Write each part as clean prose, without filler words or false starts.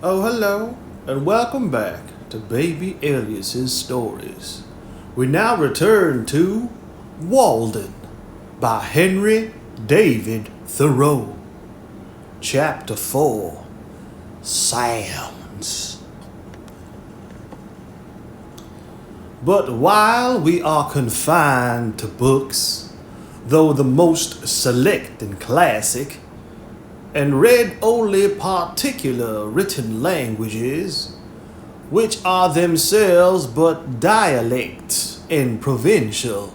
Oh, hello, and welcome back to Baby Elias's Stories. We now return to Walden by Henry David Thoreau. Chapter 4 Sounds. But while we are confined to books, though the most select and classic, and read only particular written languages, which are themselves but dialects and provincial,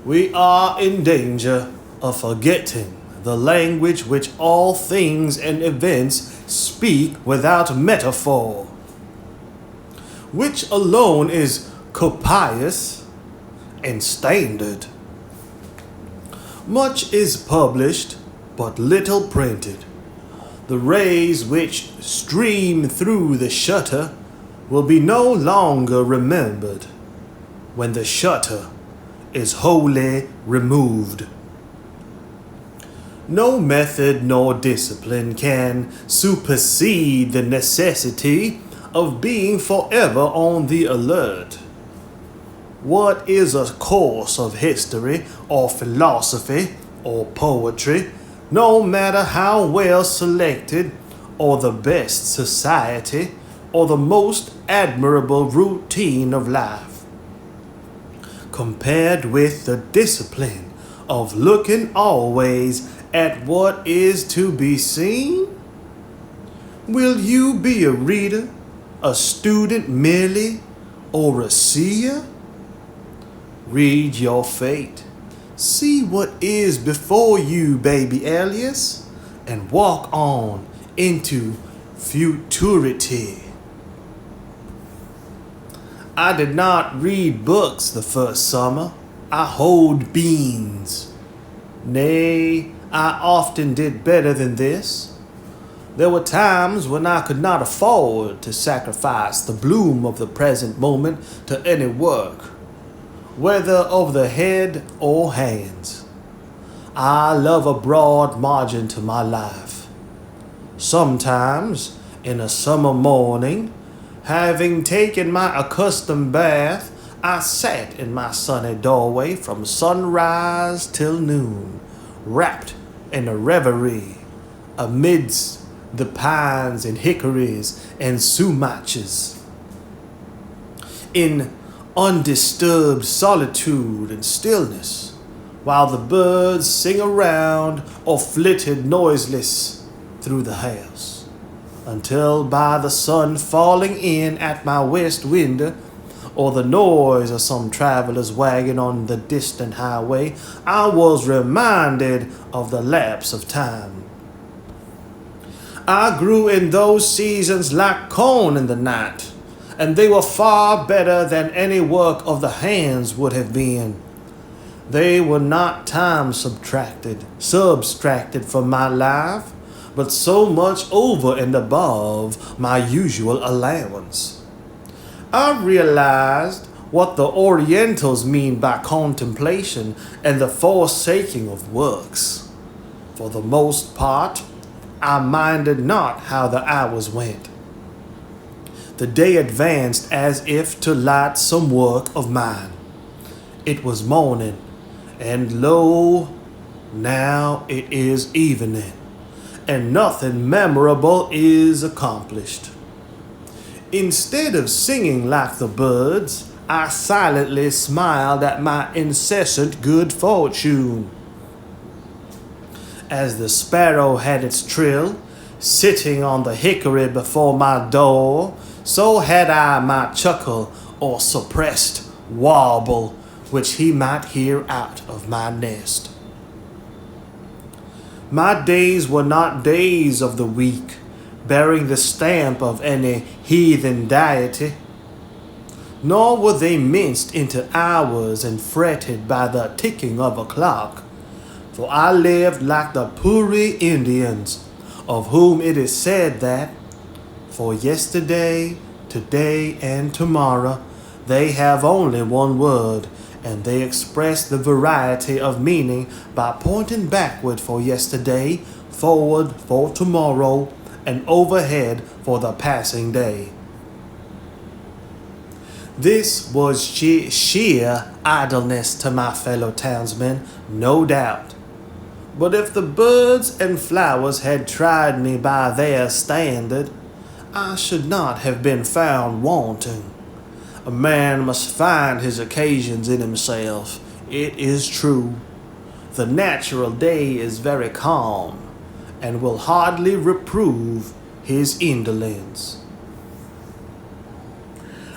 we are in danger of forgetting the language which all things and events speak without metaphor, which alone is copious and standard. Much is published, but little printed. The rays which stream through the shutter will be no longer remembered when the shutter is wholly removed. No method nor discipline can supersede the necessity of being forever on the alert. What is a course of history or philosophy or poetry, no matter how well selected, or the best society, or the most admirable routine of life, compared with the discipline of looking always at what is to be seen? Will you be a reader, a student merely, or a seer? Read your fate. See what is before you, baby Elias, and walk on into futurity. I did not read books the first summer. I hoed beans. Nay, I often did better than this. There were times when I could not afford to sacrifice the bloom of the present moment to any work, whether of the head or hands. I love a broad margin to my life. Sometimes, in a summer morning, having taken my accustomed bath, I sat in my sunny doorway from sunrise till noon, wrapped in a reverie, amidst the pines and hickories and sumaches. In undisturbed solitude and stillness, while the birds sing around or flitted noiseless through the house, until by the sun falling in at my west window, or the noise of some traveler's wagon on the distant highway, I was reminded of the lapse of time. I grew in those seasons like corn in the night, and they were far better than any work of the hands would have been. They were not time subtracted from my life, but so much over and above my usual allowance. I realized what the Orientals mean by contemplation and the forsaking of works. For the most part, I minded not how the hours went. The day advanced as if to light some work of mine. It was morning, and lo, now it is evening, and nothing memorable is accomplished. Instead of singing like the birds, I silently smiled at my incessant good fortune. As the sparrow had its trill, sitting on the hickory before my door, so had I my chuckle or suppressed warble, which he might hear out of my nest. My days were not days of the week, bearing the stamp of any heathen deity, nor were they minced into hours and fretted by the ticking of a clock, for I lived like the Puri Indians, of whom it is said that, for yesterday, today, and tomorrow, they have only one word, and they express the variety of meaning by pointing backward for yesterday, forward for tomorrow, and overhead for the passing day. This was sheer idleness to my fellow townsmen, no doubt. But if the birds and flowers had tried me by their standard, I should not have been found wanting. A man must find his occasions in himself, it is true. The natural day is very calm, and will hardly reprove his indolence.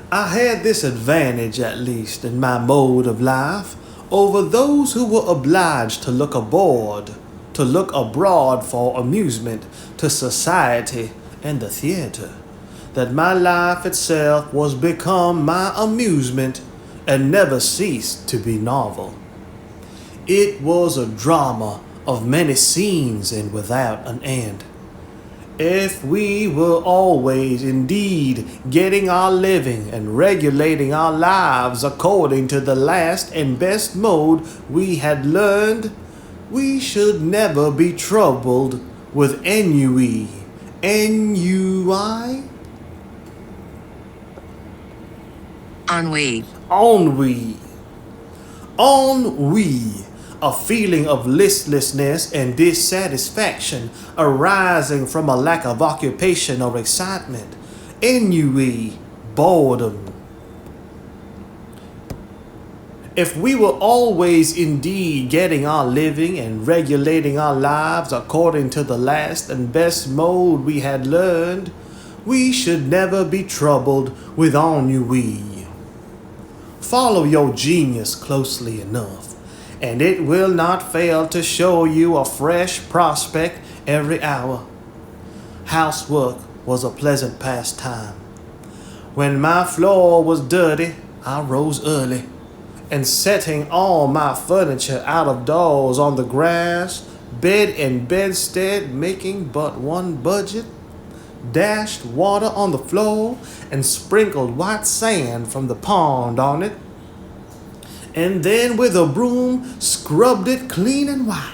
I had this advantage, at least, in my mode of life, over those who were obliged to look abroad for amusement, to society and the theatre, that my life itself was become my amusement and never ceased to be novel. It was a drama of many scenes and without an end. If we were always indeed getting our living and regulating our lives according to the last and best mode we had learned, we should never be troubled with ennui. Ennui? Ennui. Ennui. Ennui. A feeling of listlessness and dissatisfaction arising from a lack of occupation or excitement. Ennui, boredom. If we were always indeed getting our living and regulating our lives according to the last and best mode we had learned, we should never be troubled with ennui. Follow your genius closely enough, and it will not fail to show you a fresh prospect every hour. Housework was a pleasant pastime. When my floor was dirty, I rose early, and setting all my furniture out of doors on the grass, bed and bedstead making but one budget, dashed water on the floor and sprinkled white sand from the pond on it, and then with a broom scrubbed it clean and white.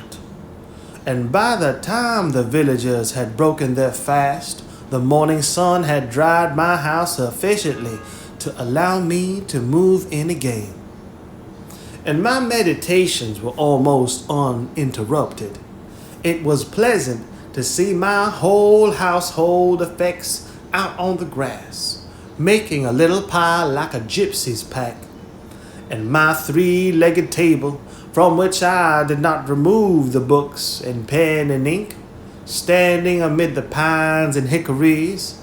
And by the time the villagers had broken their fast, the morning sun had dried my house sufficiently to allow me to move in again. And my meditations were almost uninterrupted. It was pleasant to see my whole household effects out on the grass, making a little pile like a gypsy's pack, and my three-legged table, from which I did not remove the books and pen and ink, standing amid the pines and hickories.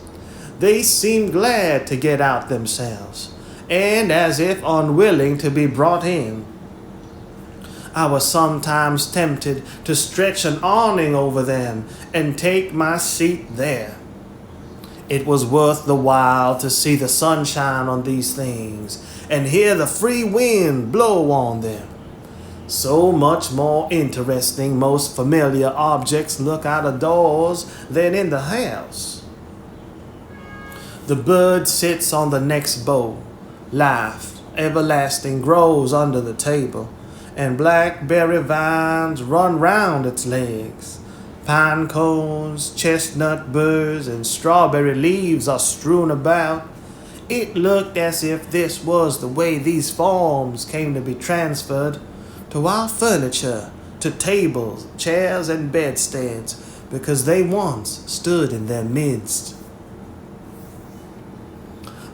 They seemed glad to get out themselves, and as if unwilling to be brought in. I was sometimes tempted to stretch an awning over them and take my seat there. It was worth the while to see the sunshine on these things and hear the free wind blow on them. So much more interesting most familiar objects look out of doors than in the house. The bird sits on the next bough. Life, everlasting, grows under the table, and blackberry vines run round its legs. Pine cones, chestnut burrs, and strawberry leaves are strewn about. It looked as if this was the way these forms came to be transferred to our furniture, to tables, chairs, and bedsteads, because they once stood in their midst.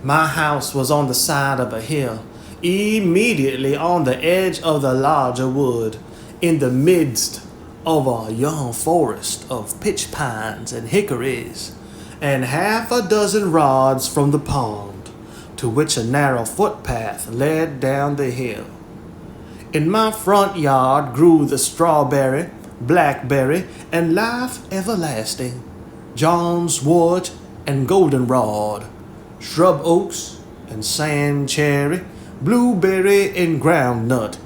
My house was on the side of a hill, immediately on the edge of the larger wood, in the midst of a young forest of pitch pines and hickories, and half a dozen rods from the pond, to which a narrow footpath led down the hill. In my front yard grew the strawberry, blackberry, and life everlasting, John's wort and goldenrod, shrub oaks and sand cherry, blueberry and groundnut.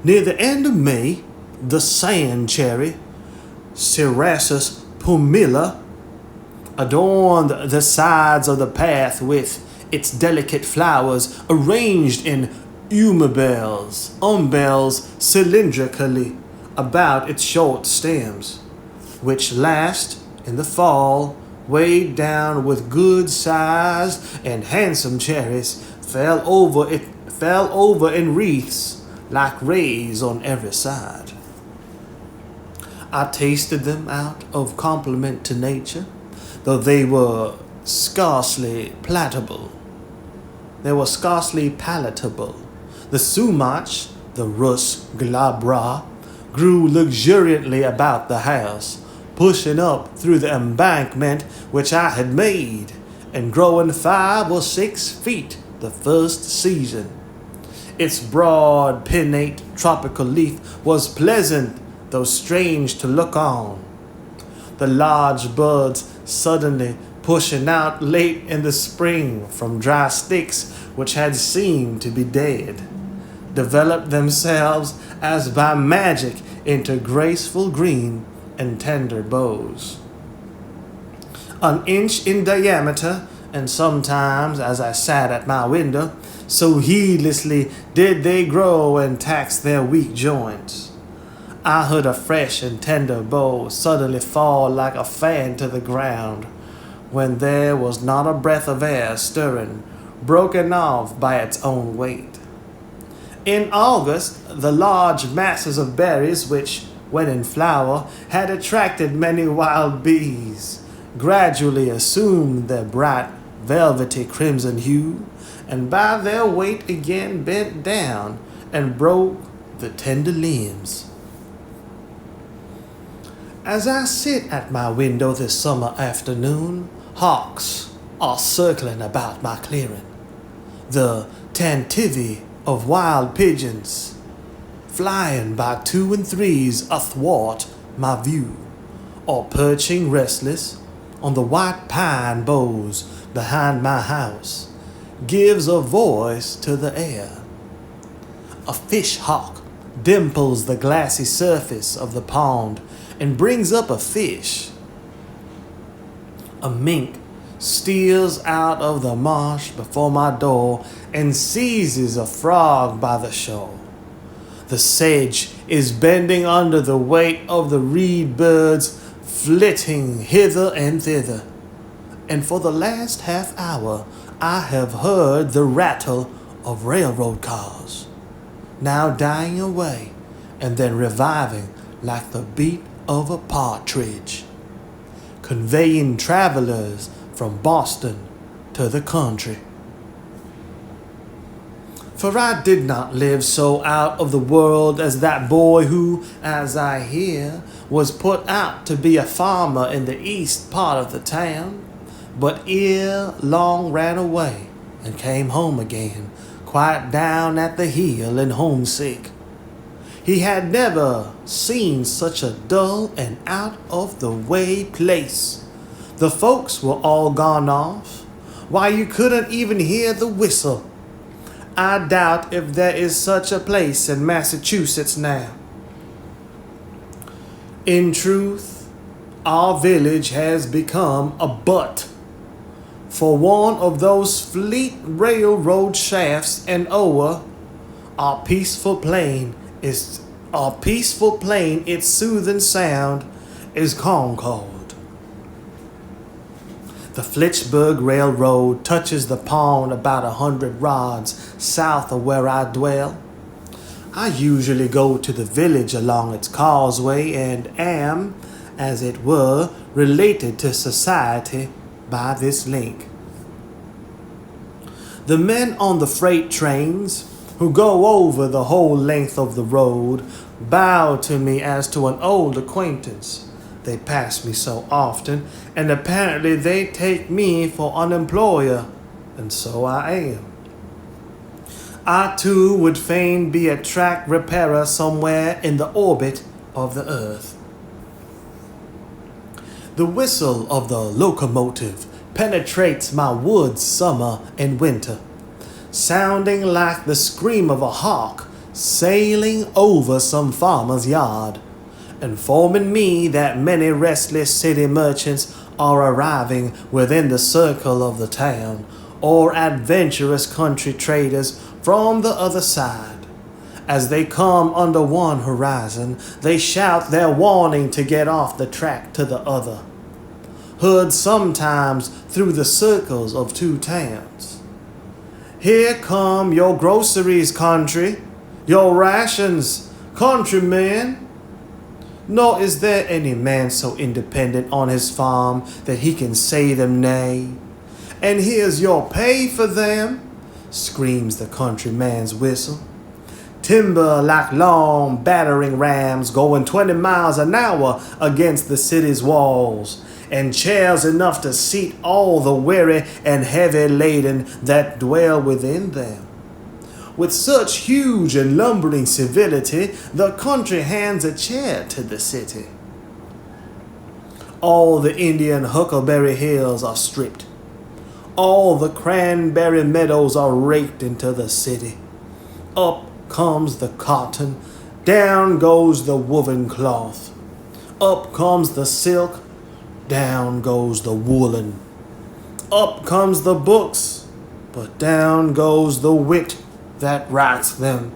Near the end of May, the sand cherry, Cerasus pumila, adorned the sides of the path with its delicate flowers arranged in umbels cylindrically about its short stems, which last In the fall, weighed down with good-sized and handsome cherries, fell over in wreaths like rays on every side. I tasted them out of compliment to nature, though they were scarcely palatable. The sumac, the rus glabra, grew luxuriantly about the house, pushing up through the embankment which I had made, and growing 5 or 6 feet the first season. Its broad, pinnate tropical leaf was pleasant, though strange to look on. The large buds suddenly pushing out late in the spring from dry sticks which had seemed to be dead, developed themselves as by magic into graceful green and tender boughs. An inch in diameter, and sometimes as I sat at my window, so heedlessly did they grow and tax their weak joints. I heard a fresh and tender bough suddenly fall like a fan to the ground, when there was not a breath of air stirring, broken off by its own weight. In August, the large masses of berries which, when in flower, had attracted many wild bees, gradually assumed their bright, velvety crimson hue, and by their weight again bent down and broke the tender limbs. As I sit at my window this summer afternoon, hawks are circling about my clearing. The tantivy of wild pigeons, flying by 2 and 3s athwart my view, or perching restless on the white pine boughs behind my house, gives a voice to the air. A fish hawk dimples the glassy surface of the pond and brings up a fish. A mink steals out of the marsh before my door and seizes a frog by the shore. The sedge is bending under the weight of the reed birds flitting hither and thither, and for the last half hour I have heard the rattle of railroad cars, now dying away and then reviving like the beat of a partridge, conveying travelers from Boston to the country. For I did not live so out of the world as that boy who, as I hear, was put out to be a farmer in the east part of the town, but ere long ran away and came home again, quite down at the heel and homesick. He had never seen such a dull and out-of-the-way place. The folks were all gone off. Why, you couldn't even hear the whistle. I doubt if there is such a place in Massachusetts now. In truth, our village has become a butt for one of those fleet railroad shafts, and o'er our peaceful plain, its soothing sound is Concord. The Fitchburg Railroad touches the pond about 100 rods south of where I dwell. I usually go to the village along its causeway and am, as it were, related to society by this link. The men on the freight trains, who go over the whole length of the road, bow to me as to an old acquaintance. They pass me so often, and apparently they take me for an employer, and so I am. I too would fain be a track repairer somewhere in the orbit of the earth. The whistle of the locomotive penetrates my woods summer and winter, sounding like the scream of a hawk sailing over some farmer's yard, informing me that many restless city merchants are arriving within the circle of the town, or adventurous country traders from the other side. As they come under one horizon, they shout their warning to get off the track to the other. heard sometimes through the circles of two towns. Here come your groceries, country, your rations, countrymen. Nor is there any man so independent on his farm that he can say them nay. And here's your pay for them, screams the countryman's whistle. Timber like long battering rams going 20 miles an hour against the city's walls, and chairs enough to seat all the weary and heavy laden that dwell within them. With such huge and lumbering civility, the country hands a chair to the city. All the Indian huckleberry hills are stripped. All the cranberry meadows are raked into the city. Up comes the cotton, down goes the woven cloth. Up comes the silk, down goes the woolen. Up comes the books, but down goes the wit that writes them.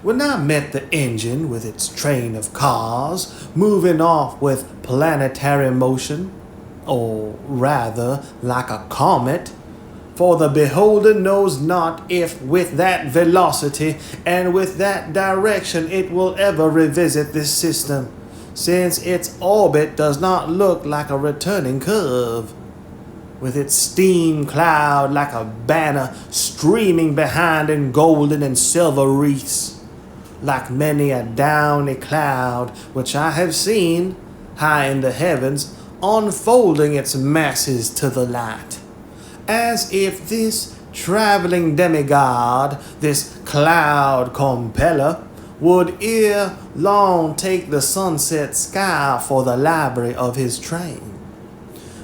When I met the engine with its train of cars moving off with planetary motion, or rather like a comet, for the beholder knows not if with that velocity and with that direction it will ever revisit this system, since its orbit does not look like a returning curve, with its steam cloud like a banner streaming behind in golden and silver wreaths, like many a downy cloud which I have seen high in the heavens unfolding its masses to the light, as if this traveling demigod, this cloud compeller, would ere long take the sunset sky for the library of his train.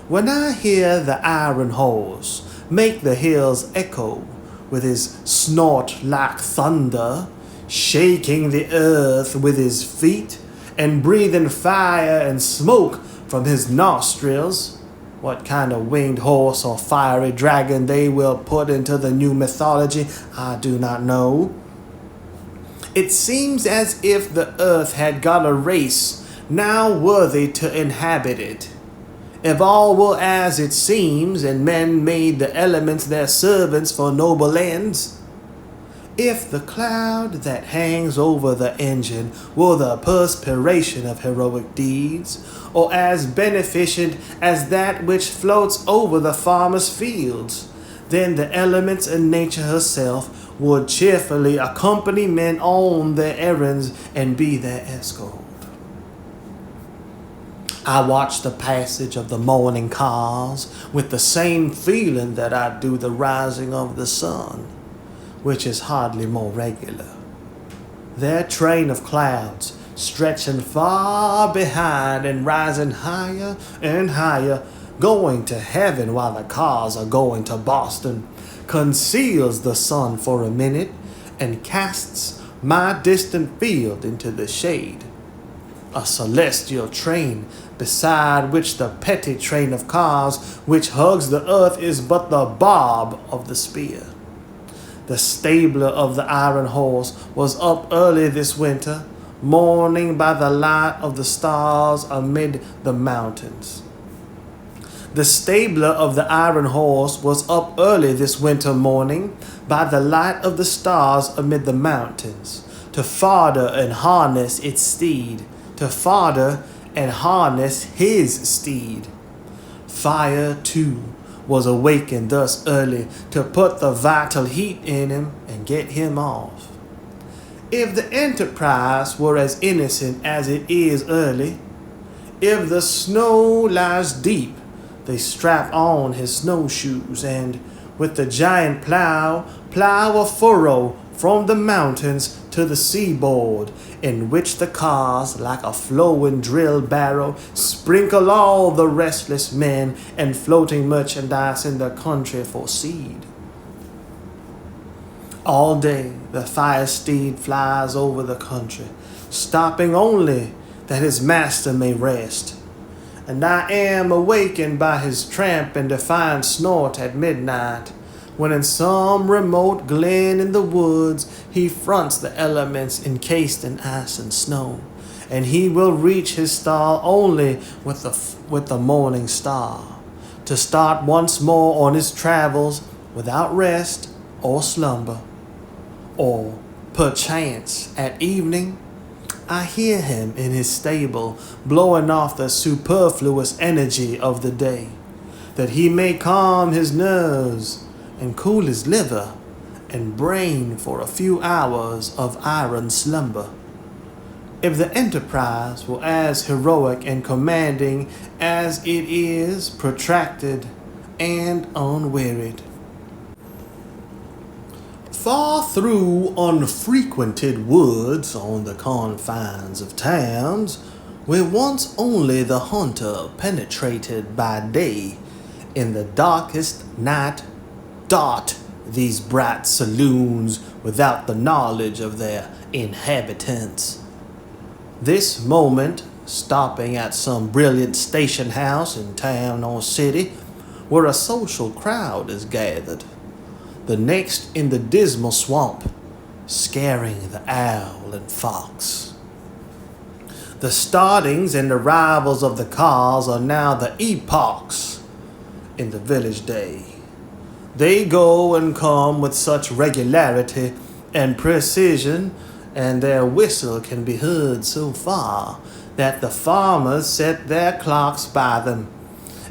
When I hear the iron horse make the hills echo with his snort like thunder, shaking the earth with his feet, and breathing fire and smoke from his nostrils, what kind of winged horse or fiery dragon they will put into the new mythology, I do not know. It seems as if the earth had got a race now worthy to inhabit it. If all were as it seems, and men made the elements their servants for noble ends, if the cloud that hangs over the engine were the perspiration of heroic deeds, or as beneficent as that which floats over the farmer's fields, then the elements and nature herself would cheerfully accompany men on their errands and be their escort. I watch the passage of the morning cars with the same feeling that I do the rising of the sun, which is hardly more regular. Their train of clouds, stretching far behind and rising higher and higher, going to heaven while the cars are going to Boston, conceals the sun for a minute and casts my distant field into the shade. A celestial train, beside which the petty train of cars which hugs the earth is but the barb of the spear. The stabler of the iron horse was up early this winter, mourning by the light of the stars amid the mountains. The stabler of the iron horse was up early this winter morning by the light of the stars amid the mountains, to fodder and harness its steed, to fodder and harness his steed. Fire, too, was awakened thus early to put the vital heat in him and get him off. If the enterprise were as innocent as it is early, if the snow lies deep, they strap on his snowshoes and, with the giant plow a furrow from the mountains to the seaboard, in which the cars, like a flowing drill barrow, sprinkle all the restless men and floating merchandise in the country for seed. All day the fire steed flies over the country, stopping only that his master may rest. And I am awakened by his tramp and defiant snort at midnight, when in some remote glen in the woods he fronts the elements encased in ice and snow, and he will reach his star only with the morning star, to start once more on his travels without rest or slumber. Or perchance at evening I hear him in his stable blowing off the superfluous energy of the day, that he may calm his nerves and cool his liver and brain for a few hours of iron slumber. If the enterprise were as heroic and commanding as it is protracted and unwearied. Far through unfrequented woods on the confines of towns, where once only the hunter penetrated by day, in the darkest night dart these bright saloons without the knowledge of their inhabitants. This moment, stopping at some brilliant station house in town or city, where a social crowd is gathered. The next in the dismal swamp, scaring the owl and fox. The startings and arrivals of the cars are now the epochs in the village day. They go and come with such regularity and precision, and their whistle can be heard so far that the farmers set their clocks by them,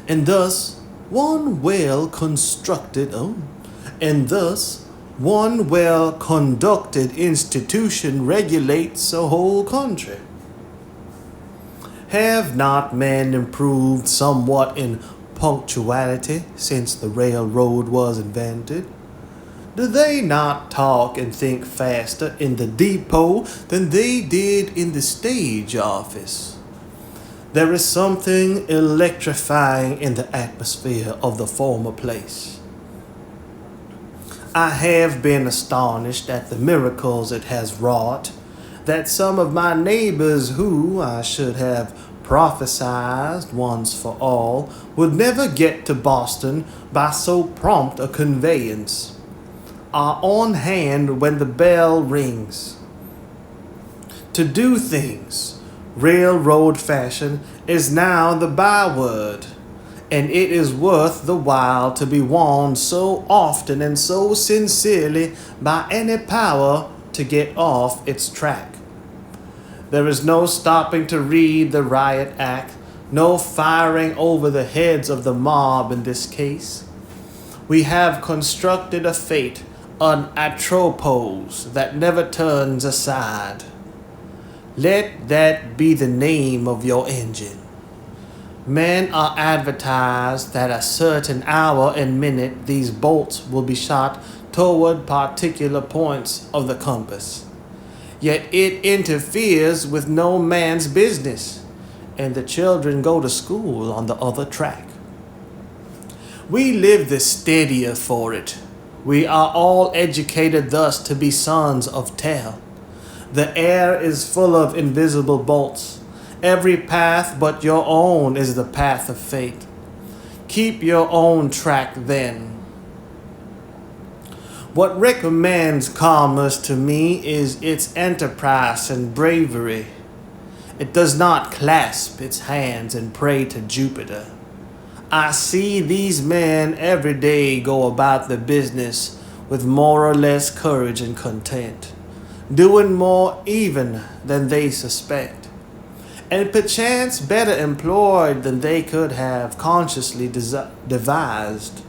and thus one well-conducted institution regulates a whole country. Have not men improved somewhat in punctuality since the railroad was invented? Do they not talk and think faster in the depot than they did in the stage office? There is something electrifying in the atmosphere of the former place. I have been astonished at the miracles it has wrought, that some of my neighbors who I should have prophesied once for all would never get to Boston by so prompt a conveyance, are on hand when the bell rings. To do things railroad fashion is now the byword, and it is worth the while to be warned so often and so sincerely by any power to get off its track. There is no stopping to read the riot act, no firing over the heads of the mob in this case. We have constructed a fate, an atropos that never turns aside. Let that be the name of your engine. Men are advertised that at a certain hour and minute these bolts will be shot toward particular points of the compass. Yet it interferes with no man's business, and the children go to school on the other track. We live the steadier for it. We are all educated thus to be sons of Tell. The air is full of invisible bolts. Every path but your own is the path of fate. Keep your own track then. What recommends commerce to me is its enterprise and bravery. It does not clasp its hands and pray to Jupiter. I see these men every day go about their business with more or less courage and content, doing more even than they suspect, and perchance better employed than they could have consciously devised.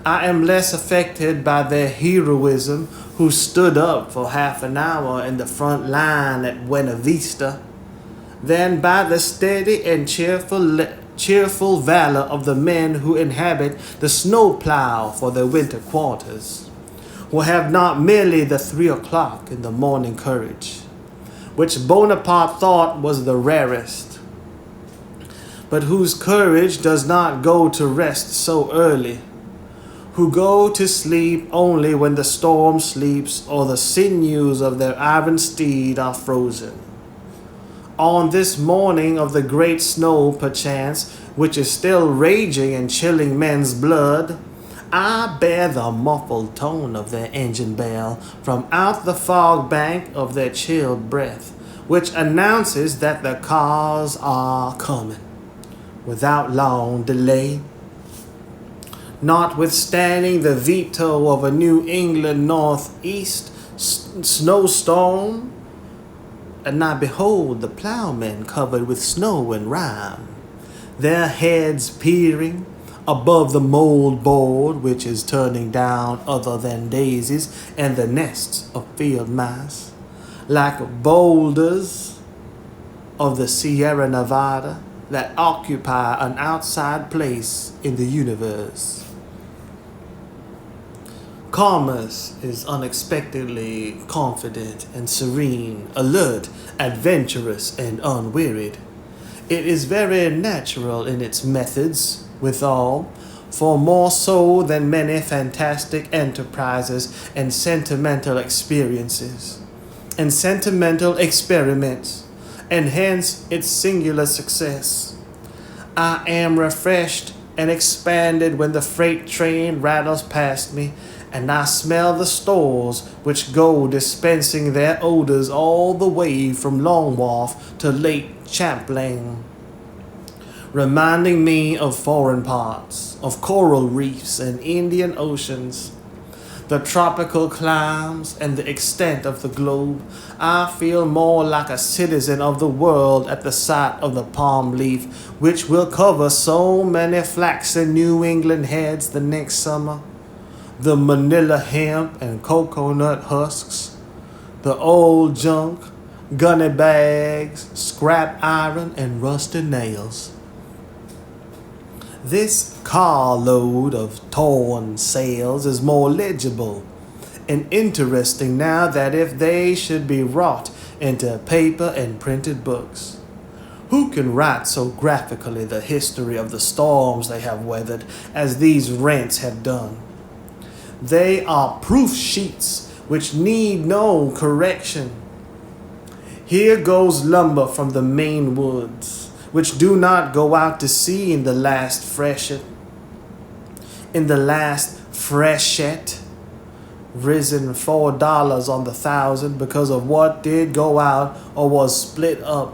I am less affected by their heroism who stood up for half an hour in the front line at Buena Vista than by the steady and cheerful valor of the men who inhabit the snowplow for their winter quarters, who have not merely the 3 o'clock in the morning courage, which Bonaparte thought was the rarest, but whose courage does not go to rest so early, who go to sleep only when the storm sleeps or the sinews of their iron steed are frozen. On this morning of the great snow, perchance, which is still raging and chilling men's blood, I bear the muffled tone of their engine bell from out the fog bank of their chilled breath, which announces that the cars are coming without long delay. Notwithstanding the veto of a New England northeast snowstorm, and I behold the plowmen covered with snow and rime, their heads peering above the mold board which is turning down other than daisies and the nests of field mice, like boulders of the Sierra Nevada that occupy an outside place in the universe. Commerce is unexpectedly confident and serene, alert, adventurous, and unwearied. It is very natural in its methods, withal, for more so than many fantastic enterprises and sentimental experiences, and sentimental experiments, and hence its singular success. I am refreshed and expanded when the freight train rattles past me, and I smell the stores which go dispensing their odors all the way from Long Wharf to Lake Champlain, reminding me of foreign parts, of coral reefs and Indian oceans, the tropical climes and the extent of the globe. I feel more like a citizen of the world at the sight of the palm leaf, which will cover so many flaxen New England heads the next summer, the Manila hemp and coconut husks, the old junk, gunny bags, scrap iron, and rusty nails. This carload of torn sails is more legible and interesting now than if they should be wrought into paper and printed books. Who can write so graphically the history of the storms they have weathered as these rents have done? They are proof sheets which need no correction. Here goes lumber from the Maine woods, which do not go out to sea in the last freshet. Risen $4 on the 1,000 because of what did go out or was split up.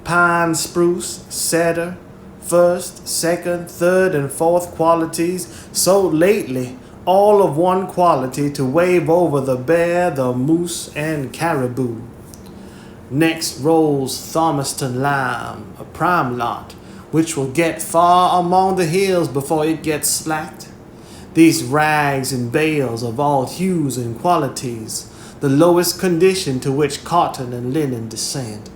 Pine, spruce, cedar, first, second, third, and fourth qualities sold lately, all of one quality to wave over the bear, the moose, and caribou. Next rolls Thomaston lime, a prime lot, which will get far among the hills before it gets slacked. These rags and bales of all hues and qualities, the lowest condition to which cotton and linen descend,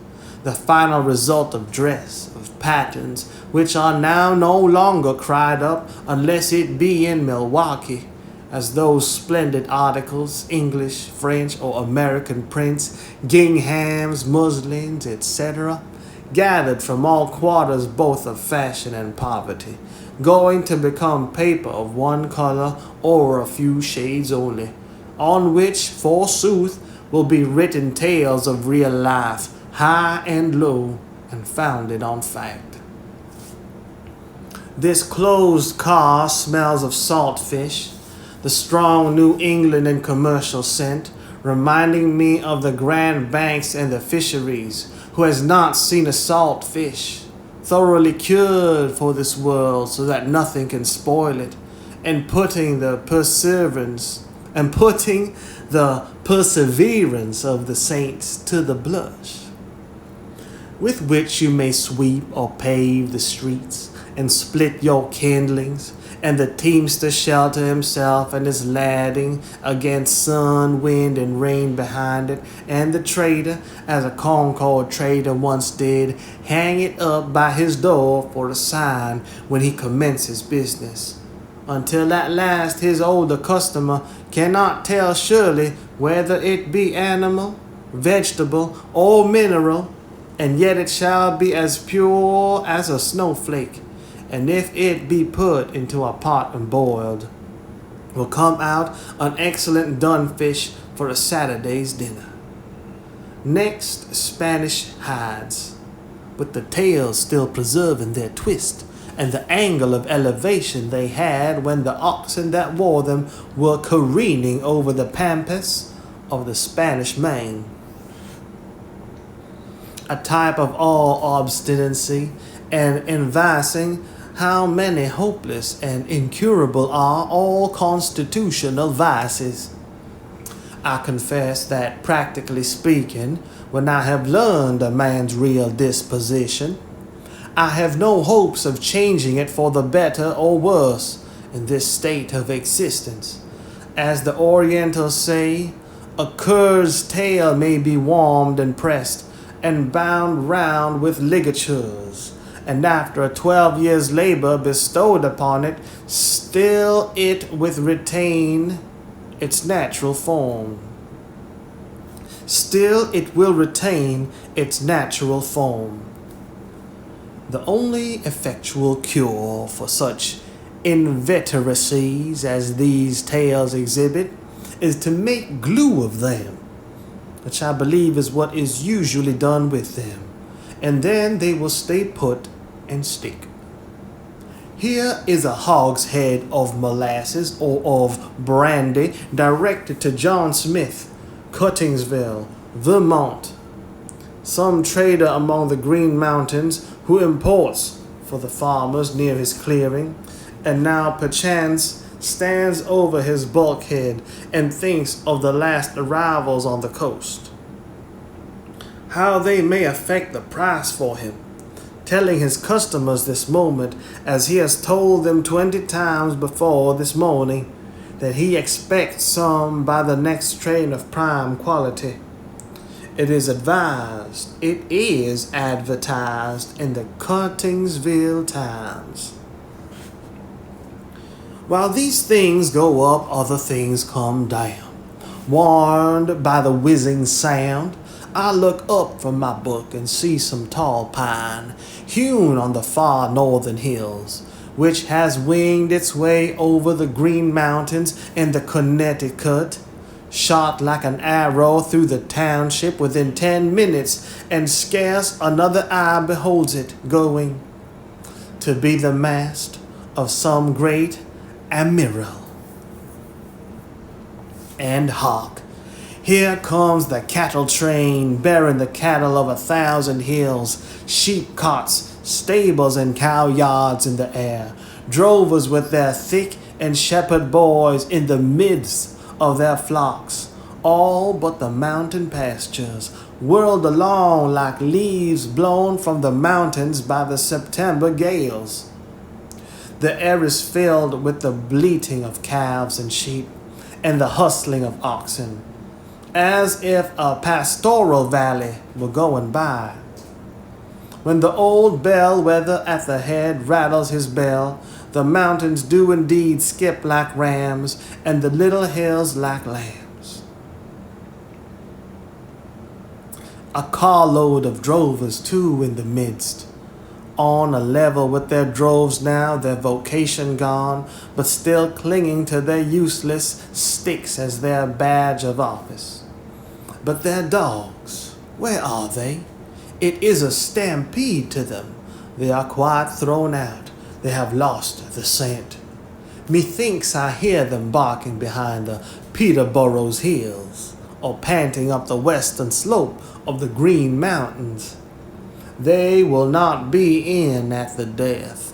the final result of dress, of patterns, which are now no longer cried up unless it be in Milwaukee, as those splendid articles, English, French, or American prints, ginghams, muslins, etc., gathered from all quarters both of fashion and poverty, going to become paper of one color or a few shades only, on which, forsooth, will be written tales of real life, high and low, and founded on fact. This closed car smells of salt fish, the strong New England and commercial scent, reminding me of the Grand Banks and the fisheries. Who has not seen a salt fish, thoroughly cured for this world so that nothing can spoil it, and putting the perseverance of the saints to the blush, with which you may sweep or pave the streets and split your kindlings, and the teamster shelter himself and his lading against sun, wind, and rain behind it, and the trader, as a Concord trader once did, hang it up by his door for a sign when he commences business, until at last his older customer cannot tell surely whether it be animal, vegetable, or mineral, and yet it shall be as pure as a snowflake, and if it be put into a pot and boiled, will come out an excellent dun fish for a Saturday's dinner. Next, Spanish hides, with the tails still preserving their twist, and the angle of elevation they had when the oxen that wore them were careening over the pampas of the Spanish Main. a type of all obstinacy and enticing. How many hopeless and incurable are all constitutional vices? I confess that, practically speaking, when I have learned a man's real disposition, I have no hopes of changing it for the better or worse in this state of existence. As the Orientals say, a cur's tail may be warmed and pressed and bound round with ligatures, and after a 12 years' labor bestowed upon it, still it will retain its natural form. Still it will retain its natural form. The only effectual cure for such inveteracies as these tales exhibit is to make glue of them, which I believe is what is usually done with them, and then they will stay put and stick. Here is a hogshead of molasses or of brandy directed to John Smith, Cuttingsville, Vermont, some trader among the Green Mountains who imports for the farmers near his clearing, and now perchance stands over his bulkhead and thinks of the last arrivals on the coast, how they may affect the price for him, telling his customers this moment, as he has told them 20 times before this morning, that he expects some by the next train of prime quality. It is advertised in the Cuttingsville Times. While these things go up, other things come down. Warned by the whizzing sound, I look up from my book and see some tall pine hewn on the far northern hills, which has winged its way over the Green Mountains and the Connecticut, shot like an arrow through the township within 10 minutes, and scarce another eye beholds it going to be the mast of some great admiral. And hark! Here comes the cattle train bearing the cattle of 1,000 hills, sheep cots, stables, and cow yards in the air, drovers with their thick and shepherd boys in the midst of their flocks, all but the mountain pastures, whirled along like leaves blown from the mountains by the September gales. The air is filled with the bleating of calves and sheep, and the hustling of oxen, as if a pastoral valley were going by. When the old bellwether at the head rattles his bell, the mountains do indeed skip like rams, and the little hills like lambs. A carload of drovers, too, in the midst, on a level with their droves now, their vocation gone, but still clinging to their useless sticks as their badge of office. But their dogs, where are they? It is a stampede to them. They are quite thrown out. They have lost the scent. Methinks I hear them barking behind the Peterborough's hills, or panting up the western slope of the Green Mountains. They will not be in at the death.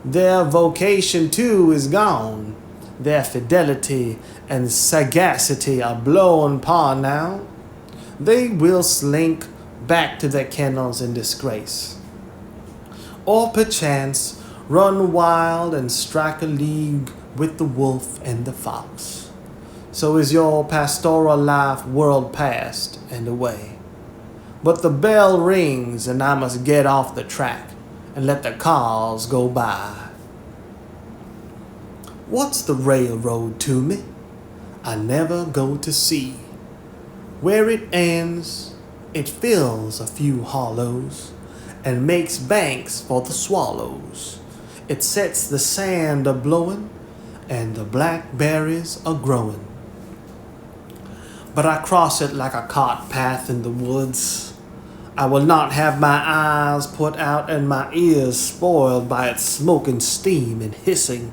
Their vocation, too, is gone. Their fidelity and sagacity are blown par now. They will slink back to their kennels in disgrace, or perchance run wild and strike a league with the wolf and the fox. So is your pastoral life whirled past and away. But the bell rings, and I must get off the track and let the cars go by. What's the railroad to me? I never go to see. Where it ends, it fills a few hollows and makes banks for the swallows. It sets the sand a-blowing and the blackberries a-growing. But I cross it like a cart path in the woods. I will not have my eyes put out and my ears spoiled by its smoke and steam and hissing.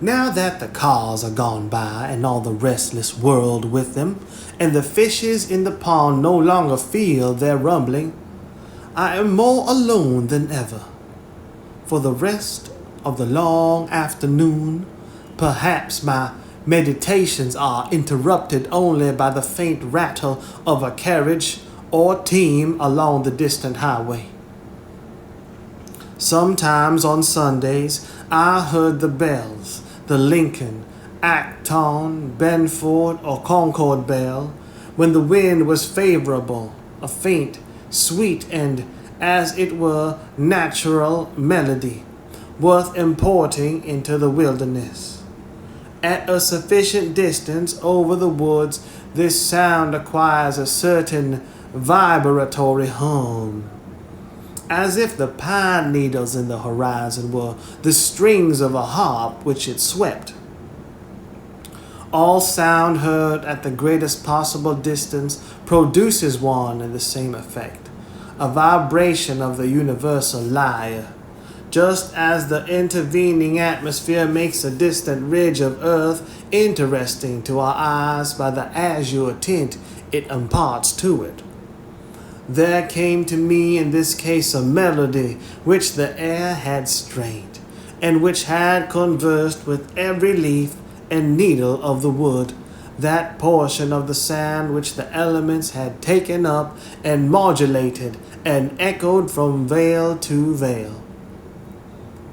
Now that the cars are gone by and all the restless world with them, and the fishes in the pond no longer feel their rumbling, I am more alone than ever. For the rest of the long afternoon, perhaps my meditations are interrupted only by the faint rattle of a carriage or team along the distant highway. Sometimes on Sundays I heard the bells, the Lincoln, Acton, Benford, or Concord bell, when the wind was favorable, a faint, sweet, and, as it were, natural melody, worth importing into the wilderness. At a sufficient distance over the woods, this sound acquires a certain vibratory hum, as if the pine needles in the horizon were the strings of a harp which it swept. All sound heard at the greatest possible distance produces one and the same effect, a vibration of the universal lyre, just as the intervening atmosphere makes a distant ridge of earth interesting to our eyes by the azure tint it imparts to it. There came to me in this case a melody which the air had strained, and which had conversed with every leaf and needle of the wood, that portion of the sound which the elements had taken up and modulated and echoed from vale to vale.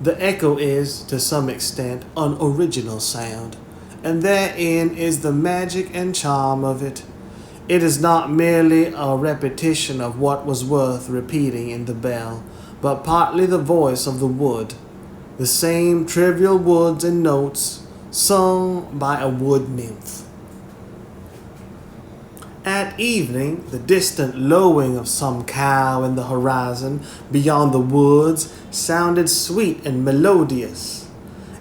The echo is, to some extent, an original sound, and therein is the magic and charm of it. It is not merely a repetition of what was worth repeating in the bell, but partly the voice of the wood, the same trivial words and notes sung by a wood nymph. At evening, the distant lowing of some cow in the horizon beyond the woods sounded sweet and melodious,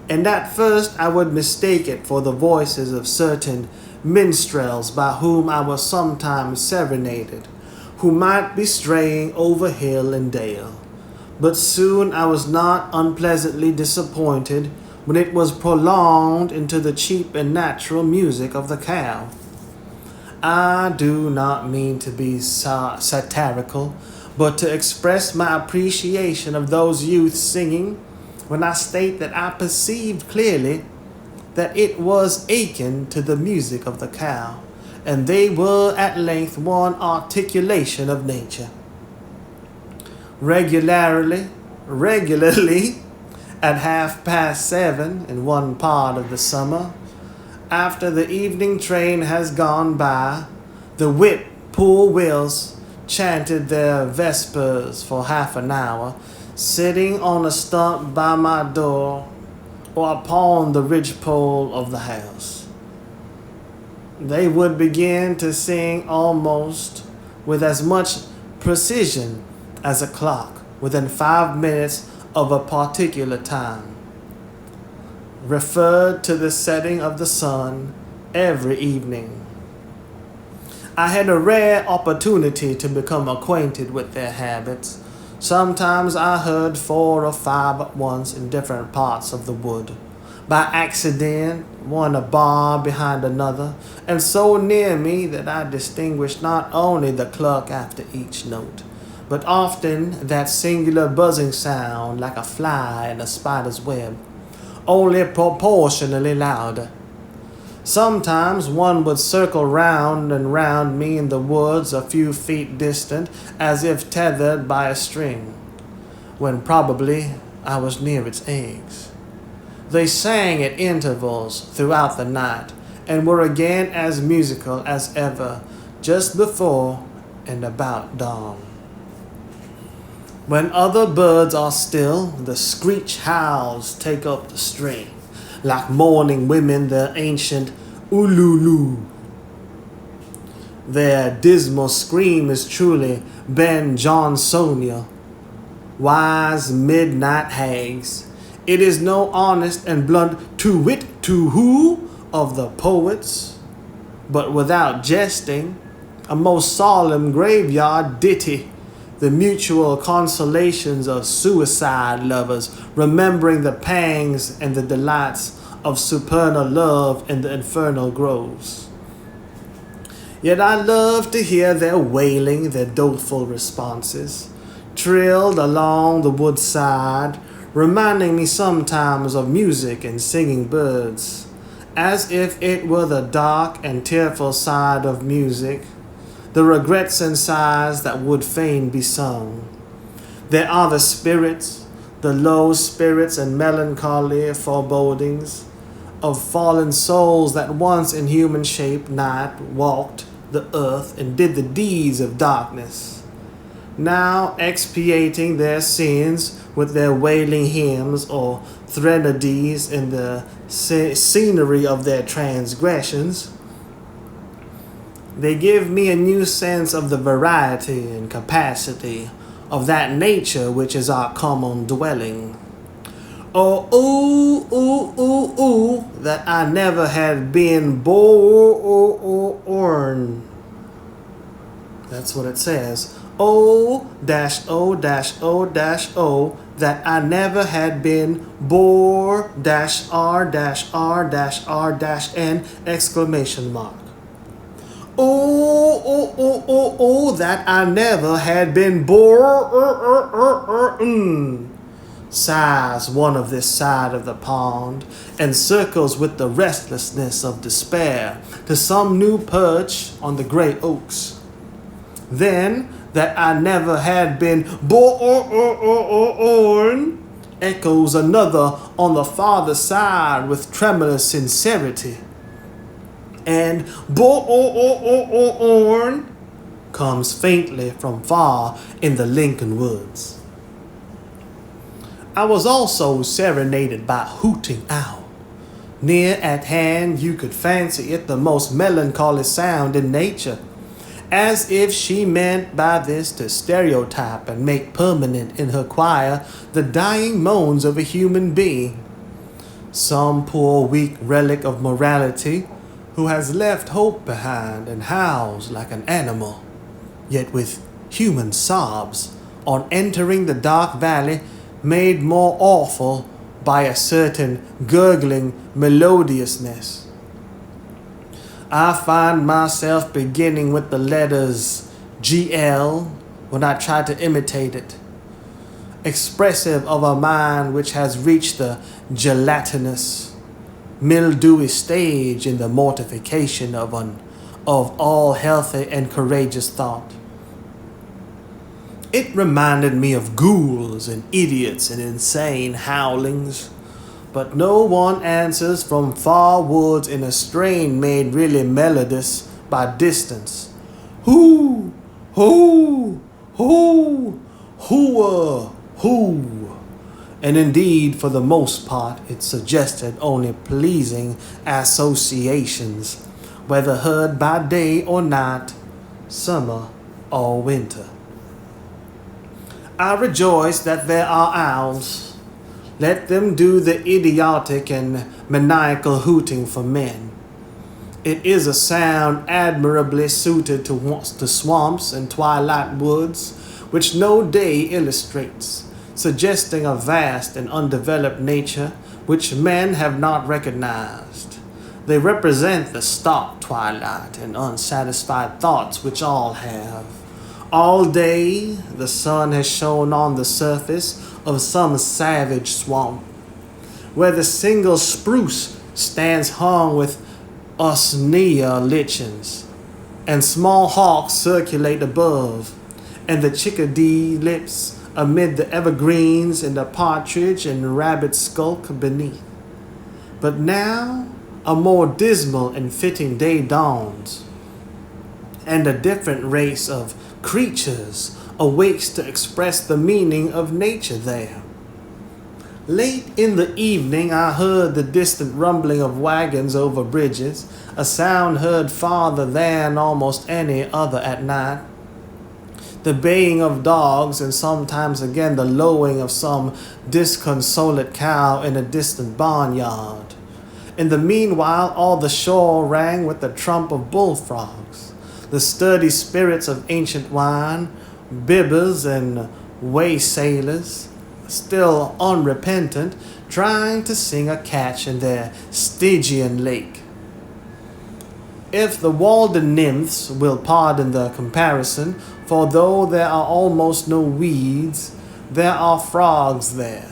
and at first I would mistake it for the voices of certain minstrels by whom I was sometimes serenaded, who might be straying over hill and dale. But soon I was not unpleasantly disappointed when it was prolonged into the cheap and natural music of the cow. I do not mean to be satirical, but to express my appreciation of those youths singing, when I state that I perceived clearly that it was akin to the music of the cow, and they were at length one articulation of nature. Regularly, at 7:30 in one part of the summer, after the evening train has gone by, the whip-poor wills chanted their vespers for half an hour, sitting on a stump by my door or upon the ridgepole of the house. They would begin to sing almost with as much precision as a clock within 5 minutes of a particular time, referred to the setting of the sun every evening. I had a rare opportunity to become acquainted with their habits. Sometimes I heard 4 or 5 at once in different parts of the wood, by accident, one a bar behind another, and so near me that I distinguished not only the cluck after each note, but often that singular buzzing sound like a fly in a spider's web, only proportionally louder. Sometimes one would circle round and round me in the woods a few feet distant, as if tethered by a string, when probably I was near its eggs. They sang at intervals throughout the night, and were again as musical as ever, just before and about dawn. When other birds are still, the screech howls take up the string, like mourning women their ancient ululu. Their dismal scream is truly Ben Jonsonia, wise midnight hags. It is no honest and blunt to-wit to-who of the poets, but without jesting, a most solemn graveyard ditty, the mutual consolations of suicide lovers, remembering the pangs and the delights of supernal love in the infernal groves. Yet I love to hear their wailing, their doleful responses, trilled along the woodside, reminding me sometimes of music and singing birds, as if it were the dark and tearful side of music, the regrets and sighs that would fain be sung. There are the spirits, the low spirits and melancholy forebodings of fallen souls that once in human shape night walked the earth and did the deeds of darkness, now expiating their sins with their wailing hymns or threnodies in the scenery of their transgressions. They give me a new sense of the variety and capacity of that nature which is our common dwelling. Oh, ooh, ooh, ooh, ooh, that I never had been born. That's what it says. O-O-O-O, that I never had been bore-R-R-R-N exclamation mark. Oh, that I never had been born. Sighs one of this side of the pond, and circles with the restlessness of despair to some new perch on the gray oaks. Then, that I never had been born, echoes another on the farther side with tremulous sincerity. And born comes faintly from far in the Lincoln woods. I was also serenaded by a hooting owl. Near at hand you could fancy it the most melancholy sound in nature, as if she meant by this to stereotype and make permanent in her choir the dying moans of a human being. Some poor weak relic of morality who has left hope behind and howls like an animal, yet with human sobs, on entering the dark valley, made more awful by a certain gurgling melodiousness. I find myself beginning with the letters GL when I try to imitate it, expressive of a mind which has reached the gelatinous, mildewy stage in the mortification of all healthy and courageous thought. It reminded me of ghouls and idiots and insane howlings, but no one answers from far woods in a strain made really melodious by distance. Hoo, hoo, hoo, hooah, hoo. And indeed, for the most part, it suggested only pleasing associations, whether heard by day or night, summer or winter. I rejoice that there are owls. Let them do the idiotic and maniacal hooting for men. It is a sound admirably suited to swamps and twilight woods, which no day illustrates, suggesting a vast and undeveloped nature which men have not recognized. They represent the stark twilight and unsatisfied thoughts which all have. All day the sun has shone on the surface of some savage swamp, where the single spruce stands hung with usnea lichens, and small hawks circulate above, and the chickadee lips amid the evergreens, and the partridge and rabbit skulk beneath. But now a more dismal and fitting day dawns, and a different race of creatures awakes to express the meaning of nature there. Late in the evening I heard the distant rumbling of wagons over bridges, a sound heard farther than almost any other at night. The baying of dogs, and sometimes again the lowing of some disconsolate cow in a distant barnyard. In the meanwhile all the shore rang with the trump of bullfrogs, the sturdy spirits of ancient wine, bibbers and way sailors, still unrepentant, trying to sing a catch in their Stygian lake. If the Walden nymphs will pardon the comparison, for though there are almost no weeds, there are frogs there,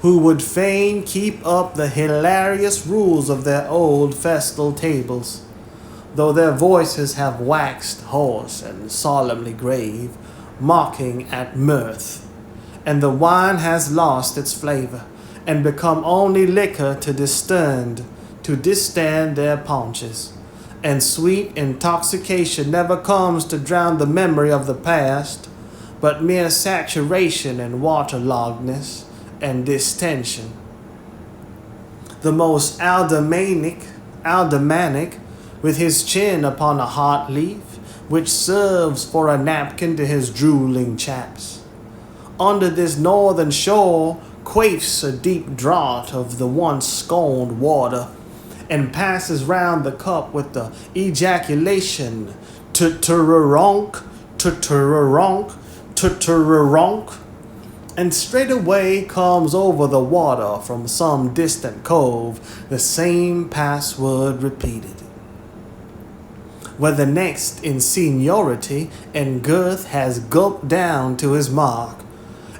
who would fain keep up the hilarious rules of their old festal tables, though their voices have waxed hoarse and solemnly grave, mocking at mirth, and the wine has lost its flavor, and become only liquor to distend their paunches, and sweet intoxication never comes to drown the memory of the past, but mere saturation and waterloggedness and distension. The most aldermanic, with his chin upon a hot leaf, which serves for a napkin to his drooling chaps. Under this northern shore quaffs a deep draught of the once scorned water, and passes round the cup with the ejaculation, "Tut-turaronk, tut-turaronk, tut-turaronk," and straightway comes over the water from some distant cove the same password repeated. Whether next in seniority and girth has gulped down to his mark,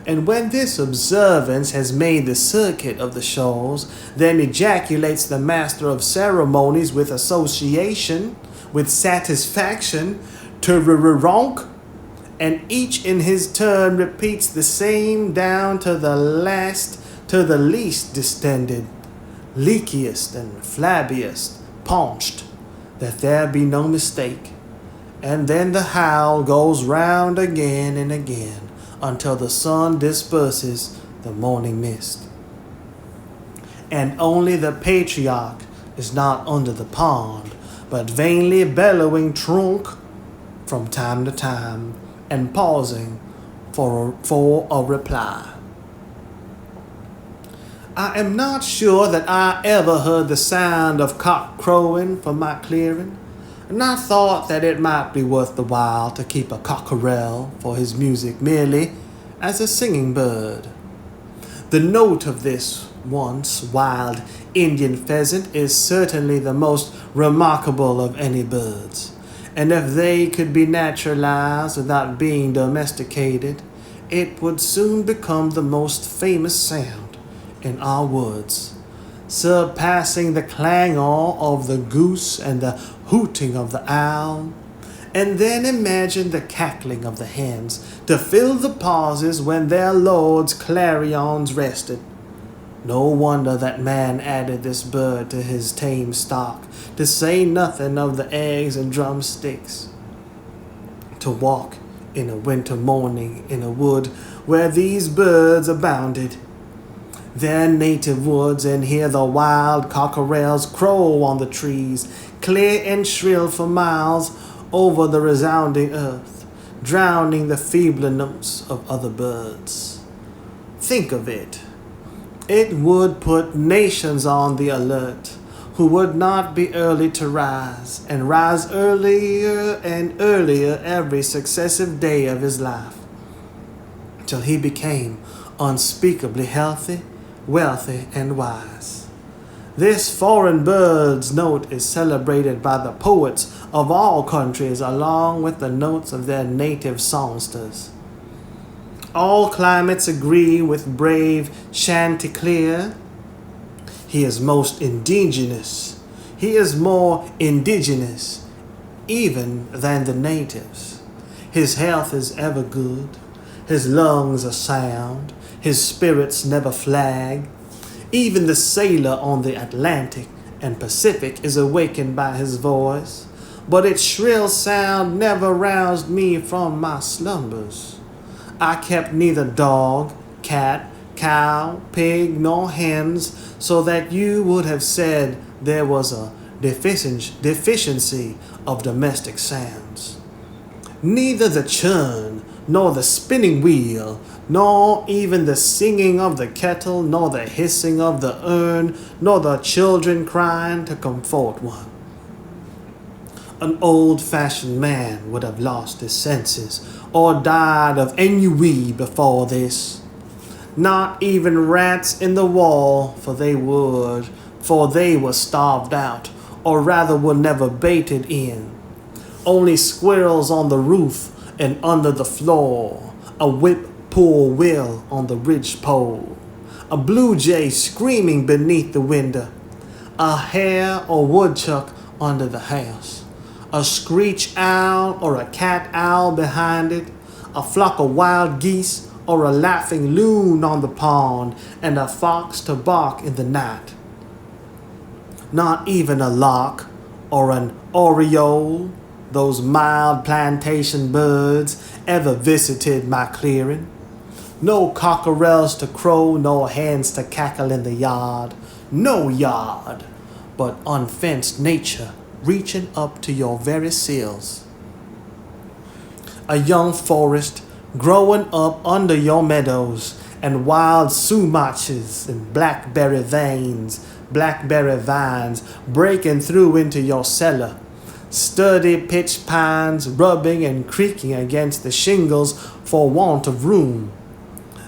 and when this observance has made the circuit of the shores, then ejaculates the master of ceremonies with association, with satisfaction, "Turaronk," and each in his turn repeats the same down to the least distended, leakiest and flabbiest, paunched, that there be no mistake, and then the howl goes round again and again until the sun disperses the morning mist. And only the patriarch is not under the pond, but vainly bellowing "trunk" from time to time, and pausing for a reply. I am not sure that I ever heard the sound of cock crowing for my clearing, and I thought that it might be worth the while to keep a cockerel for his music merely as a singing bird. The note of this once wild Indian pheasant is certainly the most remarkable of any birds, and if they could be naturalized without being domesticated, it would soon become the most famous sound in our woods, surpassing the clangor of the goose and the hooting of the owl. And then imagine the cackling of the hens to fill the pauses when their lords' clarions rested. No wonder that man added this bird to his tame stock, to say nothing of the eggs and drumsticks. To walk in a winter morning in a wood where these birds abounded, their native woods, and hear the wild cockerels crow on the trees, clear and shrill for miles over the resounding earth, drowning the feebler notes of other birds. Think of it. It would put nations on the alert, who would not be early to rise, and rise earlier and earlier every successive day of his life, till he became unspeakably healthy, wealthy, and wise. This foreign bird's note is celebrated by the poets of all countries along with the notes of their native songsters. All climates agree with brave Chanticleer. He is most indigenous. He is more indigenous even than the natives. His health is ever good. His lungs are sound. His spirits never flag. Even the sailor on the Atlantic and Pacific is awakened by his voice, but its shrill sound never roused me from my slumbers. I kept neither dog, cat, cow, pig, nor hens, so that you would have said there was a deficiency of domestic sounds. Neither the churn, nor the spinning wheel, nor even the singing of the kettle, nor the hissing of the urn, nor the children crying to comfort one. An old-fashioned man would have lost his senses or died of ennui before this. Not even rats in the wall, for they were starved out, or rather were never baited in. Only squirrels on the roof and under the floor, a whip-poor will on the ridgepole, a blue jay screaming beneath the window, a hare or woodchuck under the house, a screech owl or a cat owl behind it, a flock of wild geese or a laughing loon on the pond, and a fox to bark in the night. Not even a lark or an oriole, those mild plantation birds, ever visited my clearing. No cockerels to crow, nor hens to cackle in the yard. No yard, but unfenced nature reaching up to your very sills. A young forest growing up under your meadows, and wild sumaches and blackberry vines breaking through into your cellar. Sturdy pitch pines rubbing and creaking against the shingles for want of room.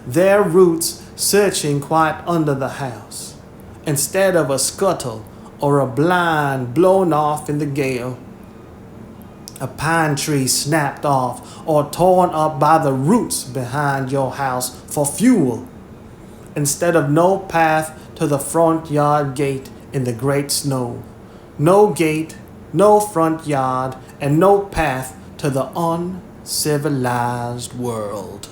Their roots searching quite under the house, instead of a scuttle or a blind blown off in the gale. A pine tree snapped off or torn up by the roots behind your house for fuel, instead of no path to the front yard gate in the great snow. No gate, no front yard, and no path to the uncivilized world.